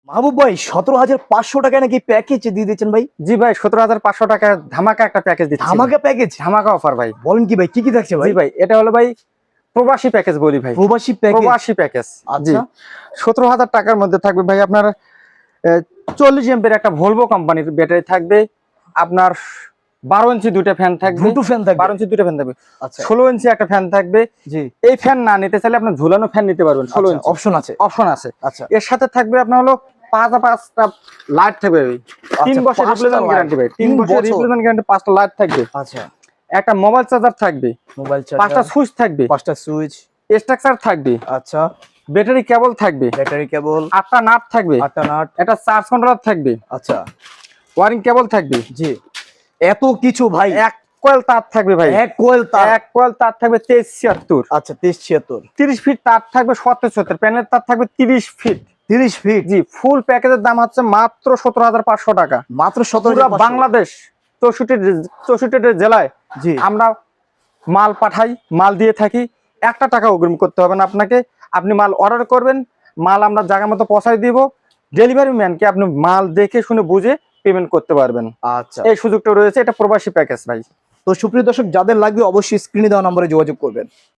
মাহবুব ভাই 17,500 টাকায় নাকি প্যাকেজ দিয়ে দিচ্ছেন ভাই? জি ভাই, 17,500 টাকার ধামাকা একটা প্যাকেজ দিচ্ছি। ধামাকা প্যাকেজ? ধামাকা অফার ভাই। বলেন কি ভাই, কি কি থাকছে ভাই? জি ভাই, এটা হলো ভাই প্রবাসী প্যাকেজ বলি ভাই। প্রবাসী প্যাকেজ? প্রবাসী প্যাকেজ। জি, আচ্ছা। 17,000 টাকার মধ্যে থাকবে ভাই আপনার 40 এমপের একটা ভলভো কোম্পানির ব্যাটারি থাকবে, আপনার 12 ইঞ্চি দুটো ফ্যান থাকবে। দুটো ফ্যান থাকবে? 12 ইঞ্চি দুটো ফ্যান থাকবে। আচ্ছা। 16 ইঞ্চি একটা ফ্যান থাকবে। জি। এই ফ্যান না নিতে চাইলে আপনি ঝুলানো ফ্যান নিতে পারবেন। 16 ইঞ্চি অপশন আছে? অপশন আছে। আচ্ছা। এর সাথে থাকবে আপনার হলো পাঁচটা লাইট থাকবে ভাই। 3 বছর রিপ্লেসমেন্ট গ্যারান্টি ভাই। 3 বছর রিপ্লেসমেন্ট গ্যারান্টি, 5টা লাইট থাকবে। আচ্ছা। একটা মোবাইল চার্জার থাকবে, মোবাইল চার্জার, 5টা সুইচ থাকবে, 5টা সুইচ, স্ট্রাকচার থাকবে, আচ্ছা, ব্যাটারি কেবল থাকবে, ব্যাটারি কেবল, 8টা নাট থাকবে, 8টা নাট, একটা চার্জ কন্ট্রোলার থাকবে, আচ্ছা, ওয়ারিং কেবল থাকবে। জি। এত কিছু ভাই? এক কয়েল তার থাকবে ভাই। এক কোয়েল তার? এক কয়েল তার থাকবে 2376। আচ্ছা, 2376। 30 ফিট তার থাকবে 77, প্যানেল তার থাকবে 30 ফিট। 30 ফিট? জি, ফুল প্যাকেজের দাম হচ্ছে মাত্র 17,500 টাকা। মাত্র পুরো 17,500? বাংলাদেশ 64টা জেলায় জি। আমরা মাল পাঠাই, মাল দিয়ে থাকি। 1 টাকা অগ্রিম করতে হবে না আপনাকে। আপনি মাল অর্ডার করবেন, মাল আমরা জায়গা মতো পৌঁছায় দিব। ডেলিভারি ম্যানকে আপনি মাল দেখে শুনে বুঝে পেমেন্ট করতে পারবেন। আচ্ছা, এই সুযোগটা রয়েছে। এটা প্রবাসী প্যাকেজ ভাই। তো সুপ্রিয় দর্শক, যাদের লাগবে অবশ্যই স্ক্রিনে দেওয়া নম্বরে যোগাযোগ করবেন।